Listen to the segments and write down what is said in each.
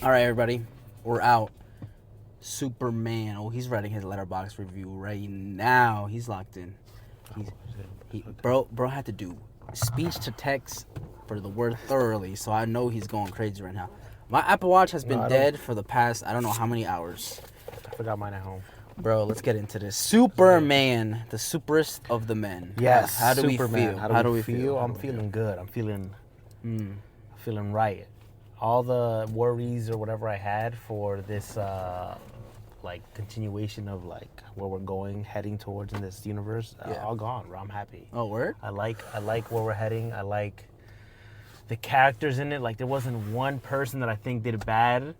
All right, everybody, we're out. Superman. Oh, he's writing his letterbox review right now. He's locked in. Bro had to do speech to text for the word thoroughly, so I know he's going crazy right now. My Apple Watch has been dead for the past I don't know how many hours. I forgot mine at home. Bro, let's get into this. Superman, the superest of the men. Yes. How do Superman. we feel? How do we feel? I'm feeling good. I'm feeling right. All the worries or whatever I had for this continuation of where we're going, heading towards in this universe, all gone, bro. I'm happy. Oh, word? I like where we're heading. I like the characters in it. Like, there wasn't one person that I think did bad.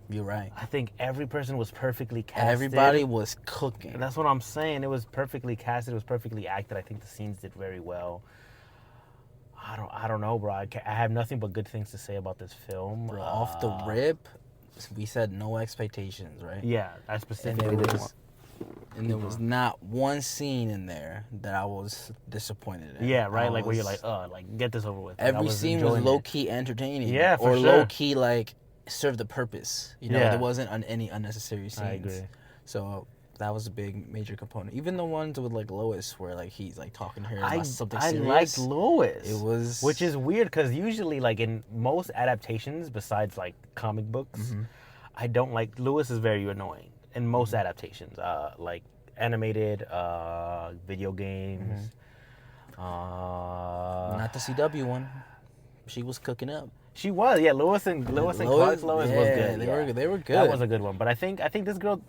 You're right. I think every person was perfectly casted. Everybody was cooking. And that's what I'm saying. It was perfectly casted. It was perfectly acted. I think the scenes did very well. I don't know, bro. I have nothing but good things to say about this film. Bro, off the rip, we said no expectations, right? Yeah, I specifically did. And there was not one scene in there that I was disappointed in. Yeah, right? Where you're get this over with. Every scene was low-key entertaining. Yeah, for or sure. low-key, served the purpose. There wasn't any unnecessary scenes. I agree. So that was a big, major component. Even the ones with, Lois, where, he's, talking to her about something serious. I liked Lois. It was... Which is weird, because usually, in most adaptations, besides, comic books, I don't like... Lois is very annoying in most adaptations. Animated, video games. Not the CW one. She was cooking up. She was, yeah. Lois and Clark's Lois was good. They were good. That was a good one. But I think this girl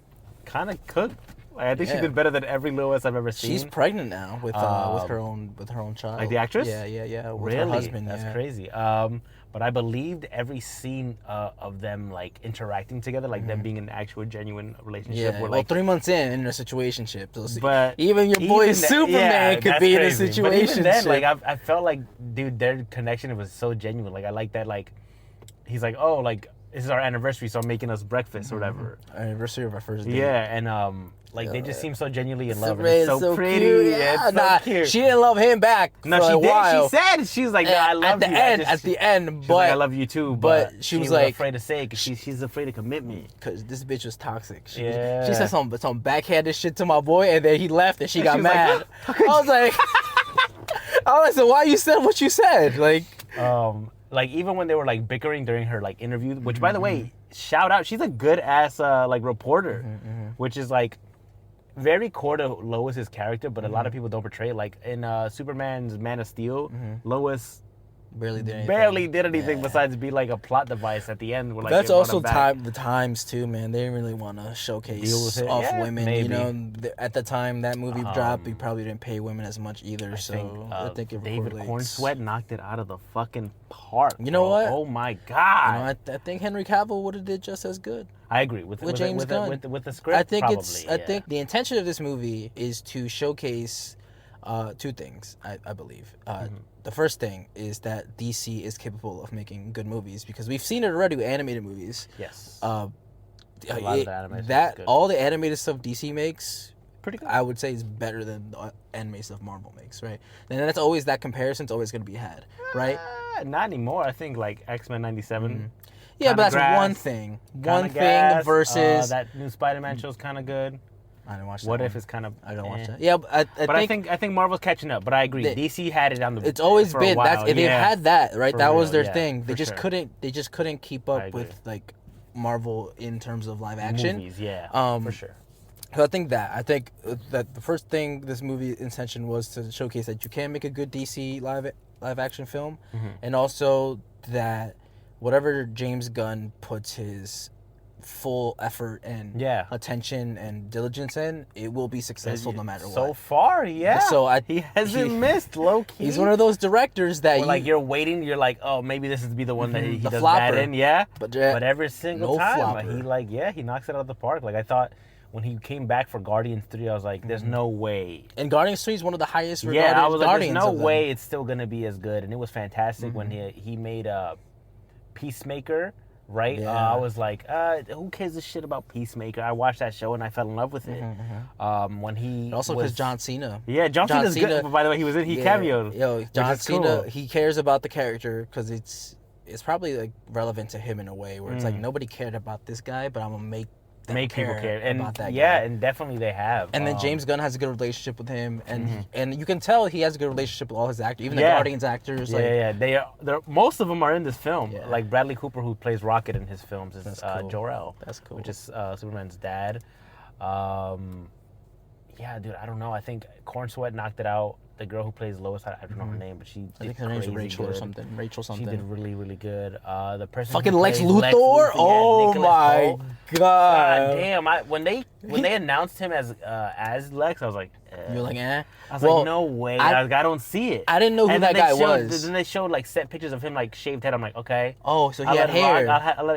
kind of cooked. I think she did better than every Lois I've ever seen. She's pregnant now with her own child. Like the actress? Yeah. With really? her husband. That's crazy. But I believed every scene of them interacting together, them being an actual genuine relationship. Yeah. Where, 3 months in a situationship. So but even your boy Superman could be crazy. In a situationship. But even then, I felt dude, their connection was so genuine. I like that. He's like, oh, this is our anniversary, so I'm making us breakfast or whatever. Anniversary of our first date. Yeah, and they just seem so genuinely in love. And it's so pretty. Cute. Yeah, it's so cute. She didn't love him back. No, for she a did. While. She said she's like, no, I love you. At the end, but I love you too. But she was afraid to say because she's afraid to commit me. Because this bitch was toxic. She said some backhanded shit to my boy, and then he left, and she got mad. I was like, so why you said what you said? Even when they were bickering during her interview, which by the way, shout out, she's a good ass reporter, which is very core to Lois's character, but a lot of people don't portray it. In Superman's Man of Steel, Lois barely did anything besides be a plot device at the end. Where, that's also the times too, man. They didn't really want to showcase off women. Maybe. At the time that movie dropped, we probably didn't pay women as much either. I think it David correlates. Cornsweet knocked it out of the fucking park. You know what? Oh my god! I think Henry Cavill would have did just as good. I agree with James Gunn. With the script. I think the intention of this movie is to showcase two things. I believe. The first thing is that DC is capable of making good movies because we've seen it already with animated movies. Yes. A lot of the animation is good. All the animated stuff DC makes, pretty good. I would say is better than the animated stuff Marvel makes, right? And that's always, that comparison's always going to be had, right? Not anymore. I think X-Men 97. Yeah, but that's one thing. One thing versus that new Spider-Man show's kind of good. I didn't watch that. What If is kind of... I don't watch that. Yeah, but I think Marvel's catching up. But I agree. DC had it on the... It's always for been. a while. They've had that, right? That was their yeah, thing. They just sure. couldn't. They just couldn't keep up with Marvel in terms of live action. Movies, yeah, for sure. So I think that the first thing this movie intention was to showcase that you can make a good DC live action film, and also that whatever James Gunn puts his full effort and attention and diligence in, it will be successful no matter what. So far, yeah. So he hasn't missed, low key. He's one of those directors that you're waiting, you're like, oh, maybe this is to be the one that he does flopper. Bad in, yeah. But every no single time, flopper. he knocks it out of the park. I thought when he came back for Guardians 3, I was like, there's no way. And Guardians 3 is one of the highest regarded I was like, Guardians. There's no way it's still gonna be as good. And it was fantastic when he made Peacemaker. Right? Yeah. I was like, who cares a shit about Peacemaker? I watched that show and I fell in love with it. When he also because John Cena. Yeah, John Cena's good. By the way, he cameoed. John Cena, cool. He cares about the character because it's it's probably like relevant to him in a way where it's like nobody cared about this guy, but I'm gonna make people care and about that yeah, guy. and definitely they have. And then James Gunn has a good relationship with him, and you can tell he has a good relationship with all his actors, even the Guardians actors. They're most of them are in this film. Yeah. Like Bradley Cooper, who plays Rocket in his films, is cool. Jor-El. That's cool. Which is Superman's dad. Yeah, dude, I don't know. I think Corn Sweat knocked it out. The girl who plays Lois, I don't know her name, but she did I think her name's Rachel good. or something. Rachel something. She did really, really good. The person fucking who Lex plays Luthor. Oh Nicholas my Hoult. god! God damn! When they announced him as Lex, I was like, You're like, eh? I was like, no way. I don't see it. I didn't know who that guy was. Then they showed like set pictures of him like shaved head. I'm like, okay. Oh, so he had hair.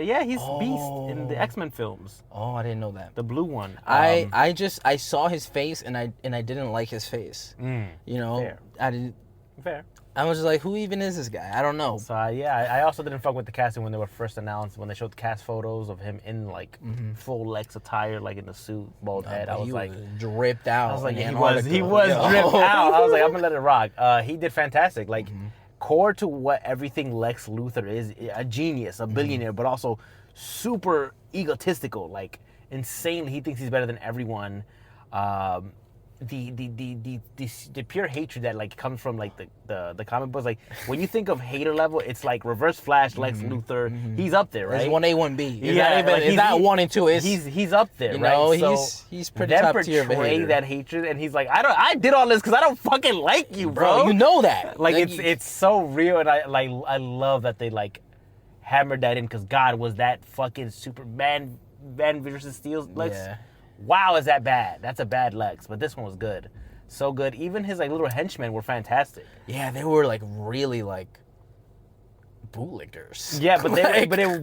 Yeah, he's Beast in the X-Men films. Oh, I didn't know that. The blue one. I saw his face and I didn't like his face. You know, fair. I didn't. Fair. I was just like, who even is this guy? I don't know. So I also didn't fuck with the casting when they were first announced. When they showed cast photos of him in like full Lex attire, like in the suit, bald head. I was like, dripped out. I was like, he was dripped out. I was like, I'm gonna let it rock. He did fantastic. Like core to what everything Lex Luthor is, a genius, a billionaire, but also super egotistical, like insanely. He thinks he's better than everyone. The pure hatred that like comes from like the comic books, like when you think of hater level, it's like Reverse Flash, Lex Luthor. He's up there, right? It's 1A, 1B. It's not 1 and 2. He's up there, you right? know, so he's pretty top tier of a hater. That hatred, and he's like, I did all this because I don't fucking like you, bro. You know that. Like it's so real, and I love that they like hammered that in because God, was that fucking Superman Man versus Steel Lex? Yeah. Wow, is that bad? That's a bad Lex, but this one was good. So good. Even his like little henchmen were fantastic. Yeah, they were like really like bootlickers. Yeah, but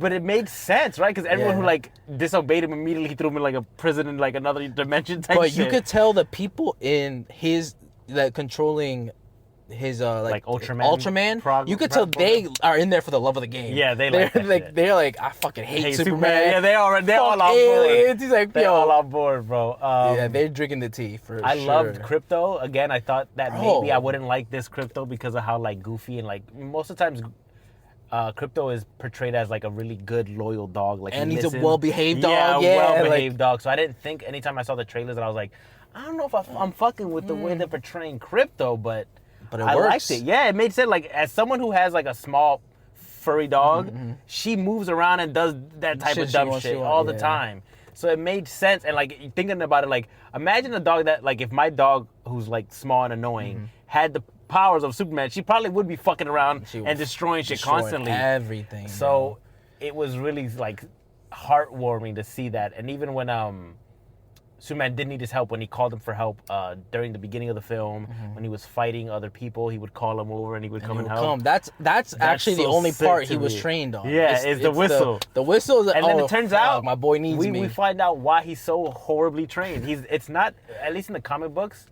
but it made sense, right? Because everyone who like disobeyed him immediately, he threw him in like a prison in like another dimension type shit. But you could tell the people in his that controlling his like Ultraman, you could tell they are in there for the love of the game. Yeah, they're like I fucking hate Superman. Yeah, they're all on board. Aliens. He's like, they're all on board, bro. Yeah, they're drinking the tea for sure. I loved Crypto. Again, I thought that maybe I wouldn't like this Crypto because of how like goofy and like most of the times Crypto is portrayed as like a really good, loyal dog. Like, and he's a well-behaved dog. Yeah, well-behaved dog. So I didn't think anytime I saw the trailers that I was like, I don't know if I'm fucking with the way they're portraying Crypto, but it I works. liked it. Yeah, it made sense. Like, as someone who has like a small furry dog, she moves around and does that type of dumb shit all the time. So it made sense. And like thinking about it, like imagine a dog that like if my dog who's like small and annoying had the powers of Superman, she probably would be fucking around and destroying shit constantly. Everything. So it was really like heartwarming to see that. And even when Superman did need his help, when he called him for help during the beginning of the film, when he was fighting other people, he would call him over and he would come and help. That's actually the only part he was trained on. Yeah, it's the whistle. The whistle. And then it turns out my boy needs me. We find out why he's so horribly trained. It's not, at least in the comic books.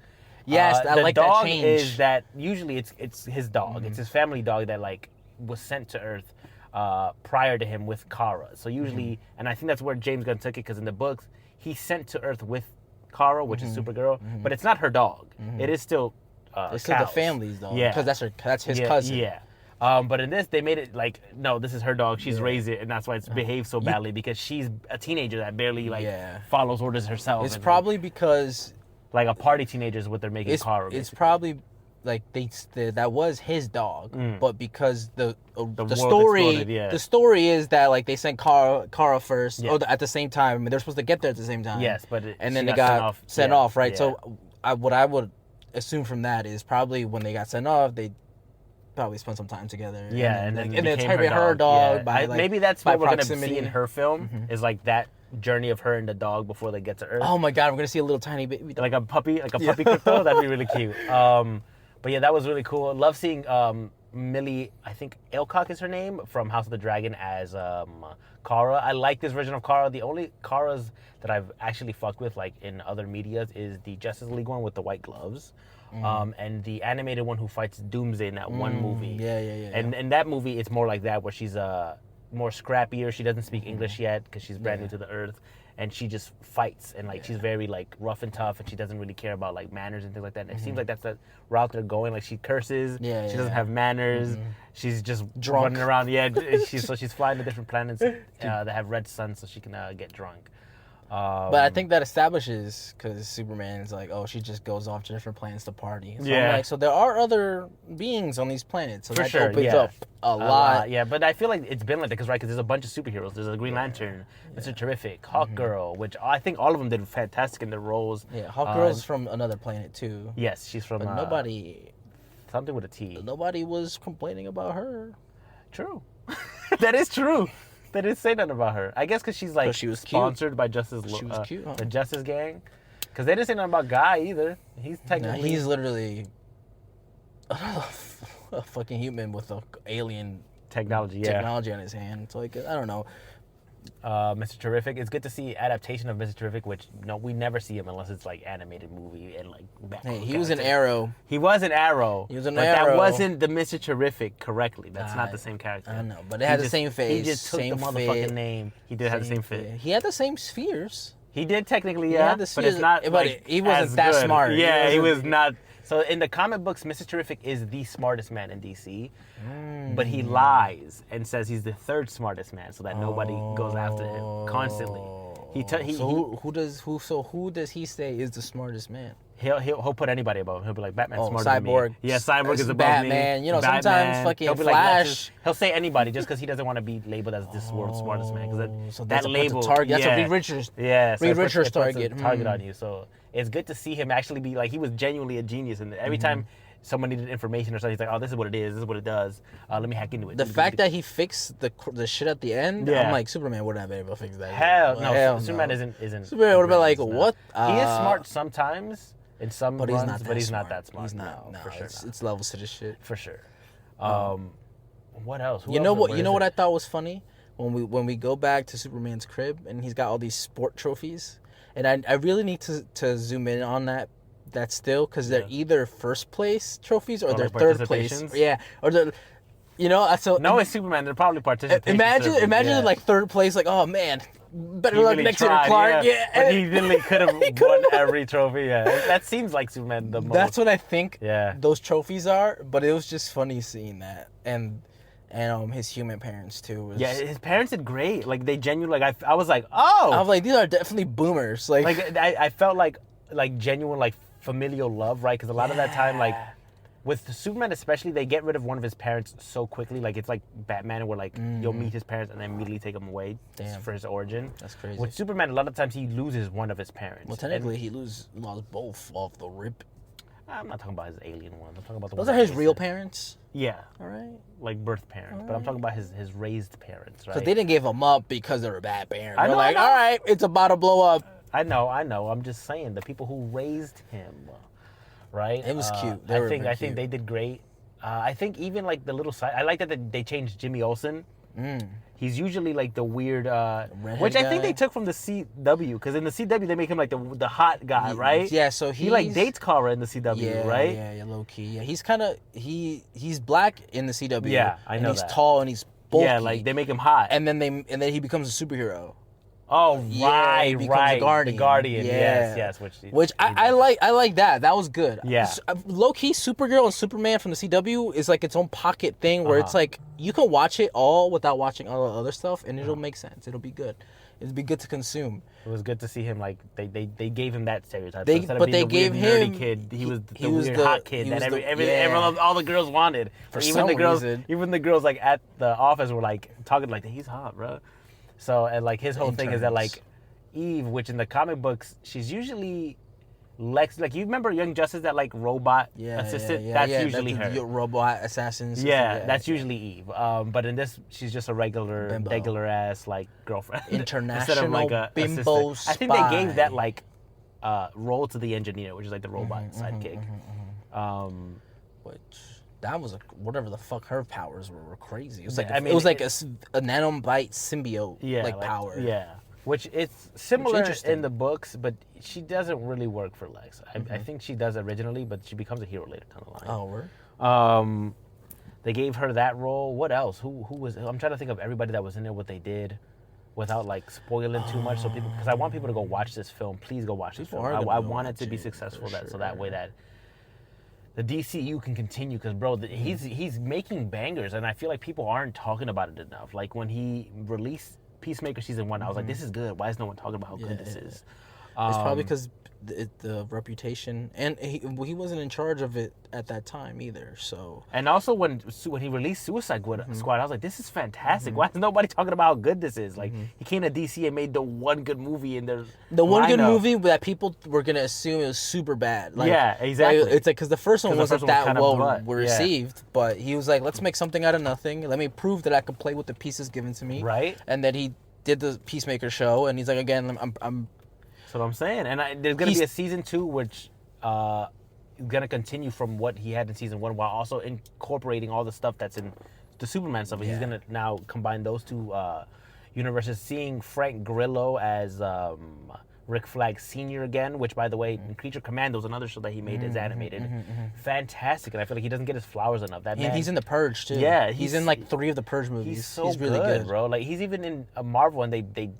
Yes, I like that change. The dog is that usually it's his dog. It's his family dog that like was sent to Earth prior to him with Kara. So usually, and I think that's where James Gunn took it because in the books he's sent to Earth with Kara, which is Supergirl, but it's not her dog. It is still it's still the family's dog. Yeah, because that's his cousin. Yeah. But in this, they made it like, no, this is her dog. She's raised it, and that's why it's behaved so badly because she's a teenager that barely follows orders herself. It's probably because like a party teenager is what they're making Kara. Basically. It's probably like that was his dog, but because the story is that like they sent Kara first, or at the same time. I mean, they're supposed to get there at the same time. Yes, but and then they got sent off, right? Yeah. So what I would assume from that is probably when they got sent off, they probably spent some time together. Yeah, and then it's her dog. By, like, maybe that's what we're proximity. gonna see in her film is like that journey of her and the dog before they get to Earth. Oh my God, we're gonna see a little tiny baby dog. like a puppy Crypto. That'd be really cute. But yeah, that was really cool. Love seeing Millie, I think Alcock is her name, from House of the Dragon as Kara. I like this version of Kara. The only Karas that I've actually fucked with, like in other medias, is the Justice League one with the white gloves. And the animated one who fights Doomsday in that one movie. Yeah. And in that movie, it's more like that, where she's more scrappier. She doesn't speak English yet because she's brand new to the Earth. and she just fights, and like she's very like rough and tough, and she doesn't really care about like manners and things like that. And it seems like that's the route they're going. Like she curses, she doesn't have manners, she's just Drunk. running around. Yeah, she's flying to different planets that have red suns so she can get drunk. But I think that establishes, because Superman's like, oh, she just goes off to different planets to party. So I'm like, so there are other beings on these planets. So that opens up a lot. Yeah, but I feel like it's been like that because there's a bunch of superheroes. There's a Green Lantern, Mr. Terrific, Hawkgirl, which I think all of them did fantastic in their roles. Yeah, Hawkgirl's from another planet too. Yes, she's from. But nobody. Something with a T. Nobody was complaining about her. True. That is true. They didn't say nothing about her. I guess because she's like she was sponsored by Justice. She was cute, huh? The Justice Gang. Because they didn't say nothing about Guy either. He's technically. He's literally a fucking human with a alien technology on his hand. It's like, I don't know. Mr. Terrific. It's good to see adaptation of Mr. Terrific, which we never see him unless it's like animated movie and like. Hey, he was an Arrow. He was an Arrow. He was an but Arrow. That wasn't the Mr. Terrific correctly. That's not the same character. I know, but it had the same face. He just took same the motherfucking fit, name. He did have the same fit. He had the same spheres. He did technically, yeah, but it's not. But like, he wasn't that good. smart. Yeah, he was not. So in the comic books, Mr. Terrific is the smartest man in DC, but he lies and says he's the third smartest man, so that nobody goes after him constantly. Who does he say is the smartest man? He'll put anybody above him. He'll be like, Batman's smarter than me. Cyborg. Yeah, Cyborg is above Batman. me. You know, Batman. sometimes fucking He'll be Flash. Like, he'll say anybody just because he doesn't want to be labeled as this world's smartest man. Because so that label, target. That's a Reed Richards. Yeah, so Reed Richards target. Target on you. So it's good to see him actually be like, he was genuinely a genius, and every time someone needed information or something, he's like, oh, this is what it is, this is what it does, let me hack into it. The fact that he fixed the shit at the end, I'm like, Superman wouldn't have been able to fix that. Hell, Superman isn't Superman would have been like, what? He is smart sometimes in some but runs, he's not that smart. He's not. No, for sure. It's levels to this shit. For sure. What else? You know what I thought was funny? When we go back to Superman's crib and he's got all these sport trophies, and I really need to zoom in on that still, because they're either first place trophies or they're like third place. Yeah, or they're, so no, it's Superman. They're probably participating. Imagine like third place, like, oh man, better luck really next to Clark. Yeah, but he really could have won every trophy. Yeah, that seems like Superman the most. That's what I think. Yeah, those trophies are. But it was just funny seeing that, and his human parents too. Yeah, his parents did great. Like they genuinely, like I was like, oh, I was like, these are definitely boomers. Like I felt like genuine like familial love, right? Because a lot of that time, like with Superman especially, they get rid of one of his parents so quickly. Like it's like Batman, where like you'll meet his parents and then immediately take him away for his origin. That's crazy. With Superman, a lot of times he loses one of his parents. Well, technically, he lost both off the rip. I'm not talking about his alien ones. I'm talking about the those ones are his real parents. Yeah. All right. Like birth parents, but I'm talking about his raised parents, right? Because they didn't give him up because they were bad parents. They're like, all right, it's about to blow up. I know. I'm just saying the people who raised him, right? It was cute. I think they did great. I think even like the little side. I like that they changed Jimmy Olsen. He's usually like the weird, which I think they took from the CW, because in the CW they make him like the hot guy, right? Yeah, so he like dates Kara in the CW, right? Yeah, low key. Yeah, he's kind of he's black in the CW. Yeah, I know he's tall and he's bulky. Yeah, like they make him hot, and then he becomes a superhero. Oh right. The Guardian. Yeah. Yes. Which I like that. That was good. Yeah. Low key, Supergirl and Superman from the CW is like its own pocket thing where it's like you can watch it all without watching all the other stuff, and it'll make sense. It'll be good. It'll be good to consume. It was good to see him like they gave him that stereotype. They gave him nerdy kid. He was the weird hot kid that everyone, all the girls wanted. Even the girls like at the office were like talking like, he's hot, bro. So, and like his whole thing is that like Eve, which in the comic books, she's usually Lex. Like you remember Young Justice, that like robot assistant? That's usually her. Robot assassins. That's usually Eve. But in this, she's just a regular ass like girlfriend. International like a bimbo spy. I think they gave that like role to the engineer, which is like the robot sidekick. Which. That was whatever the fuck her powers were crazy. It was like it was like a nanobite symbiote power. Yeah, which it's similar in the books, but she doesn't really work for Lex. I think she does originally, but she becomes a hero later down the line. Oh, word. They gave her that role. What else? Who was? I'm trying to think of everybody that was in there. What they did. without like spoiling too much, so people, because I want people to go watch this film. Please go watch this People film. are gonna I go want it to watch be it, successful, for so that way sure. that the DCU can continue. Because bro, he's making bangers, and I feel like people aren't talking about it enough. Like when he released Peacemaker season 1, I was like, this is good. Why is no one talking about how good this is? It's probably because the reputation, and he wasn't in charge of it at that time either. So, and also when he released Suicide Squad, I was like, this is fantastic. Why is nobody talking about how good this is? Like he came to DC and made the one good movie in their the one good lineup. movie that people were gonna assume it was super bad. Like, Yeah, exactly. Like, it's like because the first one wasn't that well yeah. received, but he was like, let's make something out of nothing. Let me prove that I can play with the pieces given to me. Right. And then he did the Peacemaker show, and he's like, again, I'm That's what I'm saying. And there's going to be a season 2, which is going to continue from what he had in season 1, while also incorporating all the stuff that's in the Superman stuff. He's going to now combine those two universes. Seeing Frank Grillo as Rick Flag Sr. again, which, by the way, in Creature Commandos, another show that he made, is animated. Fantastic. And I feel like he doesn't get his flowers enough. That man, he's in The Purge, too. Yeah. He's in, like, 3 of the Purge movies. He's really good, bro. Like, he's even in a Marvel, and they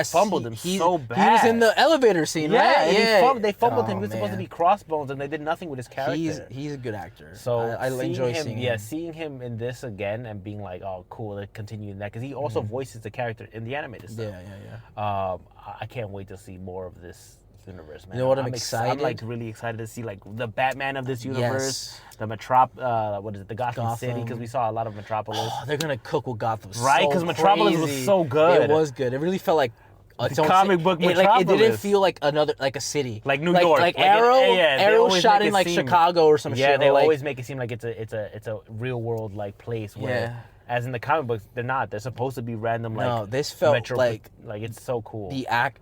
fumbled him so bad. He was in the elevator scene, right? Yeah. They fumbled him. He was supposed to be Crossbones, and they did nothing with his character. He's a good actor. So I enjoy seeing him. Yeah, seeing him in this again and being like, oh, cool, let's continue in that. Because he also voices the character in the animated stuff. Yeah. I can't wait to see more of this universe, man. You know what I'm excited? I'm like really excited to see like the Batman of this universe, the the Gotham City, because we saw a lot of Metropolis. Oh, they're gonna cook with Gotham, right? Because Metropolis was so good. It was good. It really felt like the comic book Metropolis. Like, it didn't feel like a city, like New York, like Arrow shot in like Chicago or some shit. Yeah, they always make it seem like it's a real world like place where. Yeah. As in the comic books, they're not. They're supposed to be random. Like no, this felt like it's so cool.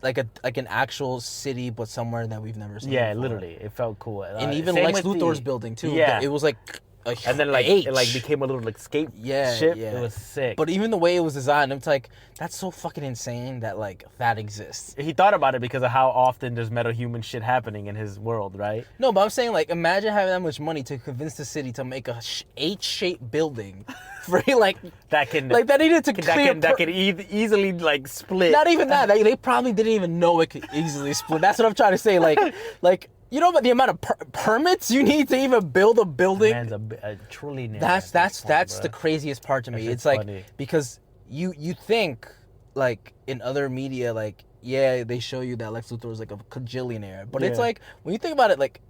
Like an actual city, but somewhere that we've never seen. Yeah, before. literally, it felt cool. And even Lex Luthor's building too. Yeah, it was like. And then it became a little like ship. Yeah. It was sick. But even the way it was designed, it's like that's so fucking insane that like that exists. He thought about it because of how often there's meta-human shit happening in his world, right? No, but I'm saying like imagine having that much money to convince the city to make a H-shaped building for like that needed to clear that could easily like split. Not even that. They probably didn't even know it could easily split. That's what I'm trying to say. Like. You know about the amount of permits you need to even build a building? Man's a trillionaire. That's the craziest part to me. It's like funny. Because you think like in other media like they show you that Lex Luthor is like a cajillionaire, but it's like when you think about it like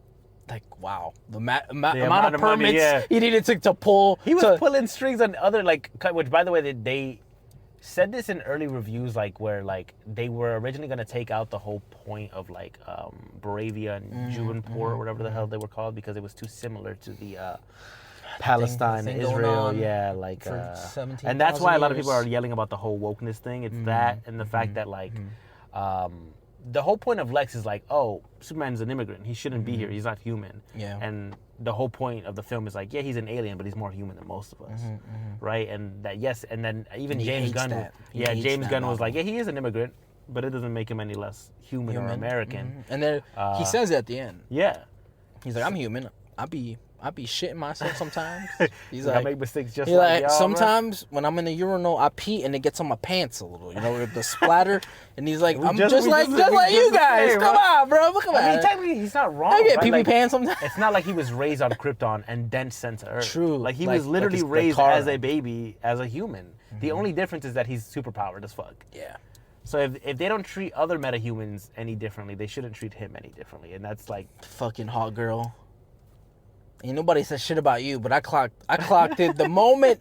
wow the amount of permits he needed to pull. He was pulling strings on other which by the way they said this in early reviews, like where like they were originally going to take out the whole point of like Bravia and Juvenport or whatever the hell they were called because it was too similar to the Palestine and Israel, and that's why a lot of people are yelling about the whole wokeness thing. It's that and the fact that like the whole point of Lex is like, oh, Superman's an immigrant, he shouldn't be here, he's not human, and the whole point of the film is like, he's an alien, but he's more human than most of us, right? And that and then even James Gunn, James Gunn was like, he is an immigrant, but it doesn't make him any less human. Or American. And then he says it at the end. Yeah, he's like, I'm human. I be shitting myself sometimes. He's like, I make mistakes just like y'all, sometimes when I'm in the urinal, I pee and it gets on my pants a little, with the splatter. And he's like, I'm just like you guys. Come on, bro. Come on. Technically, he's not wrong. I get pee pants sometimes. It's not like he was raised on Krypton and then sent to Earth. True. Like he was literally raised as a baby, as a human. The only difference is that he's superpowered as fuck. Yeah. So if they don't treat other metahumans any differently, they shouldn't treat him any differently. And that's like fucking hot girl. Ain't nobody said shit about you, but I clocked it the moment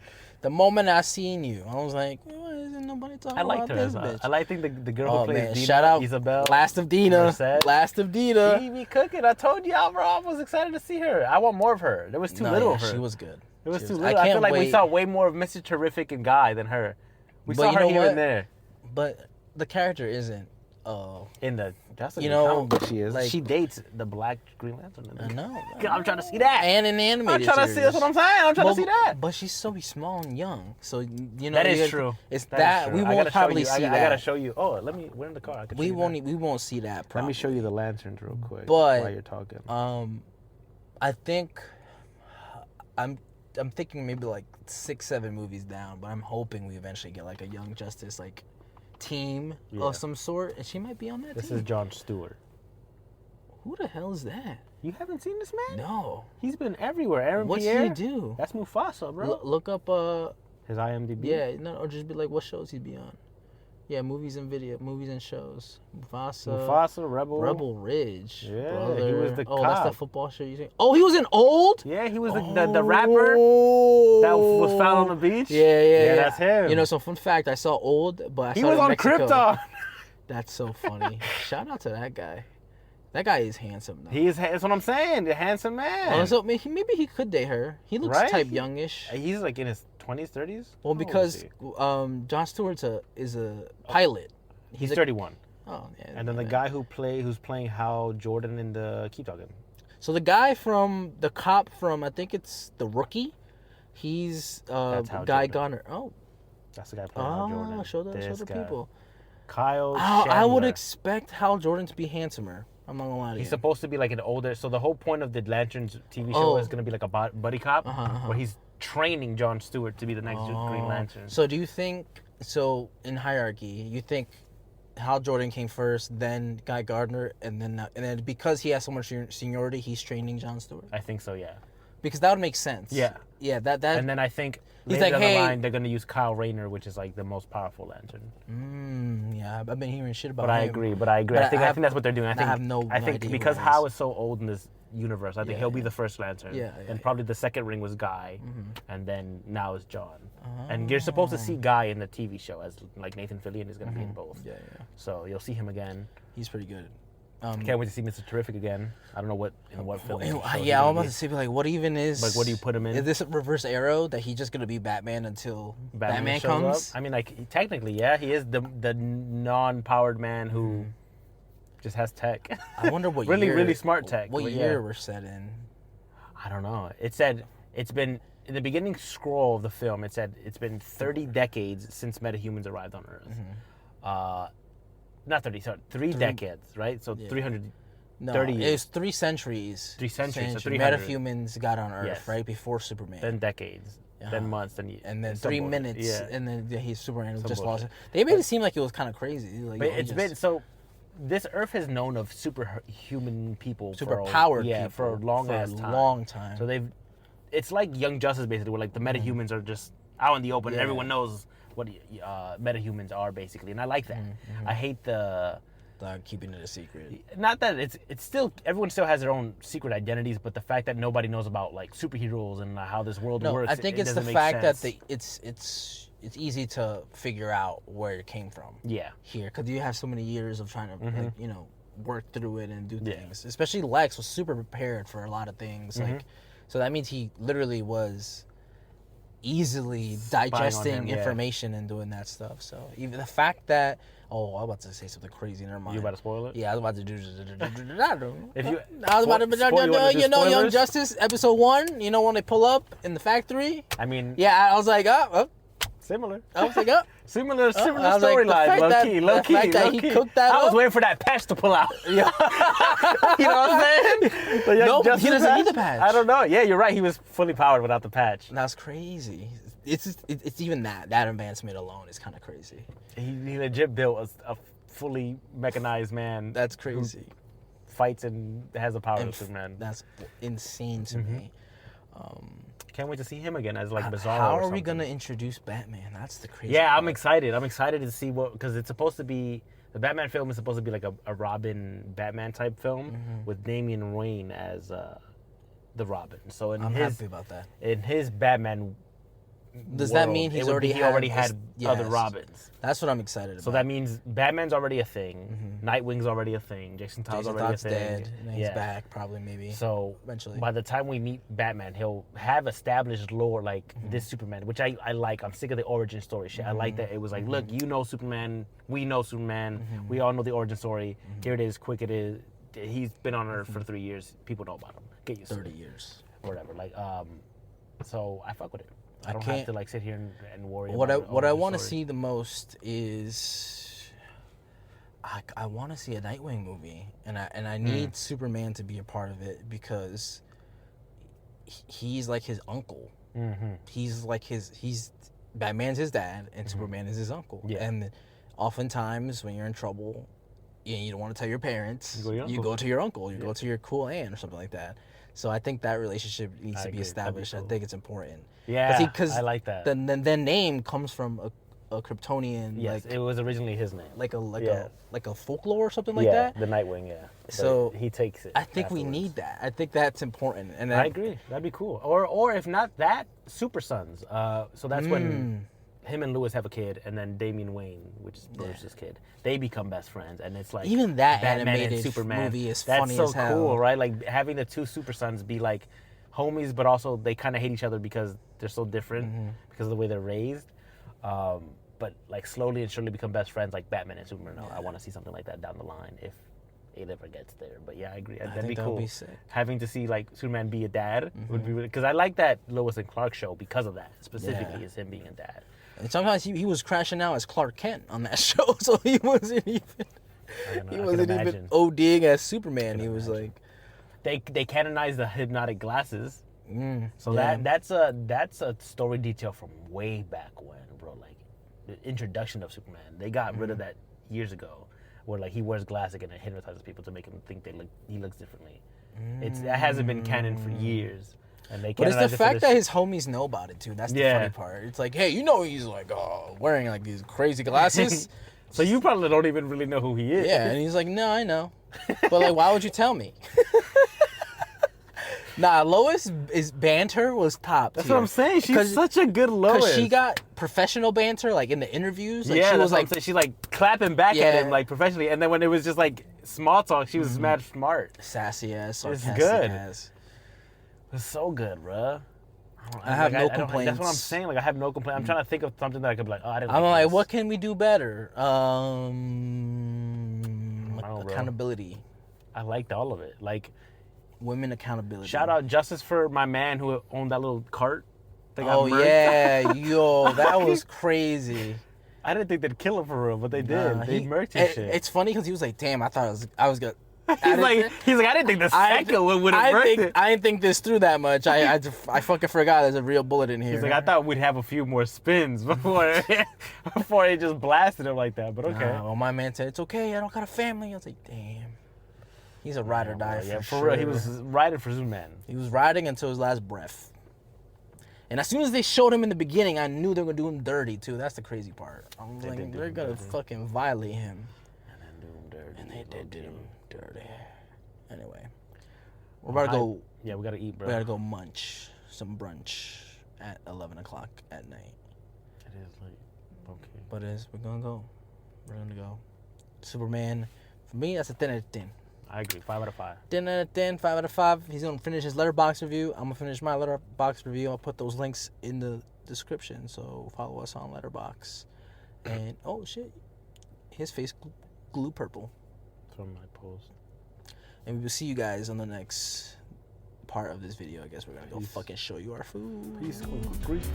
I seen you. I was like, why isn't nobody talking about this bitch? I think the girl who plays Dina, shout out Isabel. Last of Dina. She be cooking. I told y'all, bro. I was excited to see her. I want more of her. There was too little of her. She was good. It was too little. I feel like we saw way more of Mr. Terrific and Guy than her. We saw her here and there. But the character isn't. That's a comic book she is. Like, she dates the Black Green Lantern. I know. I'm trying to see that. And in the animated I'm trying to see. That's what I'm saying. I'm trying to see that. But she's so small and young. So that is true. It's that we won't probably see that. I gotta show you. Oh, we're in the car. We won't see that. Probably. Let me show you the lanterns real quick. But while you're talking, I think I'm thinking maybe like 6-7 movies down, but I'm hoping we eventually get like a Young Justice like team Yeah. of some sort, and she might be on that This team. is Jon Stewart. Who the hell is that? You haven't seen this man? No. He's been everywhere. Aaron What's Pierre. he do? That's Mufasa, bro. Look up. His IMDb. Yeah, no, or just be like, what shows he be on? Yeah, movies and shows. Mufasa, Rebel Ridge. Yeah, brother. he was the Oh, that's the cop. football show you think? Oh, he was in Old? Yeah, he was the rapper that was found on the beach. Yeah, that's him. You know, so fun fact, I saw Old, but I He saw was it in on Mexico. Krypton. That's so funny. Shout out to that guy. That guy is handsome though. That's what I'm saying. The handsome man. Oh, so maybe he could date her. He looks Right? type youngish. He's like in his 20s, 30s. Well, How because old is Jon Stewart's is a pilot. he? He's 31. Oh yeah. And then the guy who's playing Hal Jordan in the Keep Talking. So the guy from the cop from I think it's The Rookie. He's That's Hal Guy Jordan. Gunner. Oh, That's the guy playing Hal Jordan. show This the guy. people. Kyle I would Chandler. expect Hal Jordan to be handsomer. I'm not gonna lie to He's you. supposed to be like an older. So the whole point of the Lanterns TV show Oh. is going to be like a buddy cop, Uh-huh. where he's training Jon Stewart to be the next Green Lantern. So do you think in hierarchy, you think Hal Jordan came first, then Guy Gardner, and then because he has so much seniority, he's training Jon Stewart? I think so, yeah. Because that would make sense. Yeah. Yeah. That. And then I think He's later like, down hey- the line they're going to use Kyle Rayner, which is like the most powerful Lantern. Yeah, I've been hearing shit about But I him. agree. But I I think have- that's what they're doing. I think have no think idea who because that Hal is. is so old in this universe, I think Yeah, he'll be yeah. the first Lantern. Yeah, and yeah. probably the second ring was Guy, and then now is John. And you're Oh. supposed to see Guy in the TV show as like Nathan Fillion is going to be in both. Yeah. So you'll see him again. He's pretty good. Can't wait to see Mr. Terrific again. I don't know what film. Yeah, I'm about to say, like, what even is? Like, what do you put him in? Is this a reverse arrow that he's just gonna be Batman until Batman shows comes? up. I mean, like technically, yeah, he is the non-powered man who just has tech. I wonder what really year, really smart tech. What but year yeah. we're set in? I don't know. It said it's been in the beginning scroll of the film. It said it's been 30 decades since metahumans arrived on Earth. Not 30, sorry, 3 decades, right? So 330 No, years. it was 3 centuries. 3 centuries, so 300. Metahumans got on Earth, Yes. right before Superman. Then decades, then months, then years. and then Some 3 bullshit. minutes, Yeah. and then he's Superman Some just bullshit. lost. They made it seem like it was kind of crazy. Like, But he it's just- been so. This Earth has known of superhuman people, super powered yeah, people for a long for ass a time. long time. So it's like Young Justice basically, where like the metahumans are just out in the open, and Yeah. everyone knows what metahumans are basically, and I like that. I hate keeping it a secret. not that it's still everyone still has their own secret identities, but the fact that nobody knows about like superheroes and how this world No, works. I think it it's the doesn't make fact that sense. it's easy to figure out where it came from. Yeah. Here, because you have so many years of trying to like, work through it and do Yeah. things. Especially Lex was super prepared for a lot of things. Like, so that means he literally was easily digesting him, yeah. information and doing that stuff. So even the fact that I was about to say something crazy. Never mind. You about to spoil it? Yeah, I was about to do. If you, I was about to, spoil- you wanna do you know, Young spoilers? Justice episode 1. You know when they pull up in the factory. I mean, Yeah, I was like, similar. I was like, oh. Similar I was like, the storyline, fact low that- key, the low key, fact that low he key. cooked that I was up. waiting for that patch to pull out. Yeah. You know what I'm saying? The Young No, he Justice doesn't need the patch. I don't know. Yeah, you're right. He was fully powered without the patch. That's crazy. It's even that advancement alone is kind of crazy. He legit built a fully mechanized man. That's crazy. Fights and has the power And of Superman. That's insane to me. Can't wait to see him again as like Bizarro. How or are we something. gonna introduce Batman? That's the crazy. Yeah, I'm part. excited. I'm excited to see what, because it's supposed to be, the Batman film is supposed to be like a Robin Batman type film with Damian Wayne as the Robin. So I'm happy about that. in his Batman Does that world, mean it he's would already be he already had had other Robins? That's what I'm excited about. So that means Batman's already a thing. Nightwing's already a thing. Jason Todd's Jason already Todd's a thing. dead, and then he's back probably maybe. So eventually. by the time we meet Batman, he'll have established lore like this Superman, which I like. I'm sick of the origin story shit. I like that it was like, look, you know Superman, we know Superman, we all know the origin story. Here it is, quick it is. He's been on Earth for 3 years. People know about him. Get used to 30 it. years. Or whatever. Like, so I fuck with it. I don't can't- have to like sit here and worry What I about what I origin want to story. see the most is I want to see a Nightwing movie, and I need Superman to be a part of it because he's like his uncle. He's like he's Batman's his dad, and Superman is his uncle. Yeah. And oftentimes when you're in trouble, you don't want to tell your parents. You go to your uncle. You go to your cool aunt or something like that. So I think that relationship needs to be agree. established. That'd be cool. I think it's important. Yeah, Cause I like that. The name comes from a Kryptonian. Yes, like, it was originally his name. like Yeah. a folklore or something like that. The Nightwing. Yeah. So but he takes it. I think we afterwards. need that. I think that's important. And I agree. That'd be cool. Or if not that, Super Sons. So that's when him and Lewis have a kid, and then Damian Wayne, which is Bruce's kid, they become best friends, and it's like even that Batman animated and Superman. movie is That's funny so as hell. cool, right? Like having the two Super Sons be like homies, but also they kind of hate each other because they're so different because of the way they're raised. But like slowly and surely become best friends, like Batman and Superman. I want to see something like that down the line if it ever gets there. But yeah, I agree. That'd be cool. Be sick. Having to see like Superman be a dad would be really, because I like that Lois and Clark show because of that specifically, is him being a dad. And sometimes he was crashing out as Clark Kent on that show, so he wasn't even ODing as Superman. He was like, they canonized the hypnotic glasses, so that's a story detail from way back when, bro. Like the introduction of Superman, they got rid of that years ago, where like he wears glasses and it hypnotizes people to make him think he looks differently. That hasn't been canon for years. But it's the fact that his homies know about it too. That's the funny part. It's like, hey, he's like wearing like these crazy glasses. So you probably don't even really know who he is. Yeah, and he's like, no, I know. But like, why would you tell me? Nah, Lois' banter was top. That's what I'm saying. She's such a good Lois. Because she got professional banter like in the interviews. Like, yeah, she was like, she's like clapping back at him like professionally, and then when it was just like small talk, she was mad smart. Sassy ass, It's sarcastic good. ass. It's so good, bruh. I have no complaints. That's what I'm saying. Like I have no complaints. I'm trying to think of something that I could be like, I didn't. I'm like, what can we do better? Accountability. I liked all of it. Like women accountability. Shout out justice for my man who owned that little cart. Oh yeah, yo, that was crazy. I didn't think they'd kill him for real, but they did. They murked his shit. It's funny because he was like, "Damn, I thought I was gonna." He's like, I didn't think the second one would have murked it. I didn't think this through that much. I fucking forgot there's a real bullet in here. He's like, I thought we'd have a few more spins before it just blasted him like that. But okay. Well, my man said it's okay. I don't got a family. I was like, damn. He's a ride or die. Yeah, for real. He was riding for Superman. He was riding until his last breath. And as soon as they showed him in the beginning, I knew they were gonna do him dirty too. That's the crazy part. I'm like, they're gonna fucking violate him. And then do him dirty. And they did do him dirty. Anyway, we're about to go. Yeah, we gotta eat, bro. We gotta go munch some brunch at 11 o'clock at night. It is late. Okay. But we're gonna go. We're gonna go. Superman, for me, that's a 10 out of 10. I agree. 5 out of 5. 10 out of 10, 5 out of 5. He's gonna finish his Letterboxd review. I'm gonna finish my Letterboxd review. I'll put those links in the description. So follow us on Letterboxd. And oh shit, his face glue purple. From my post. And we will see you guys on the next part of this video. I guess we're gonna go fucking show you our food. Peace. Grease.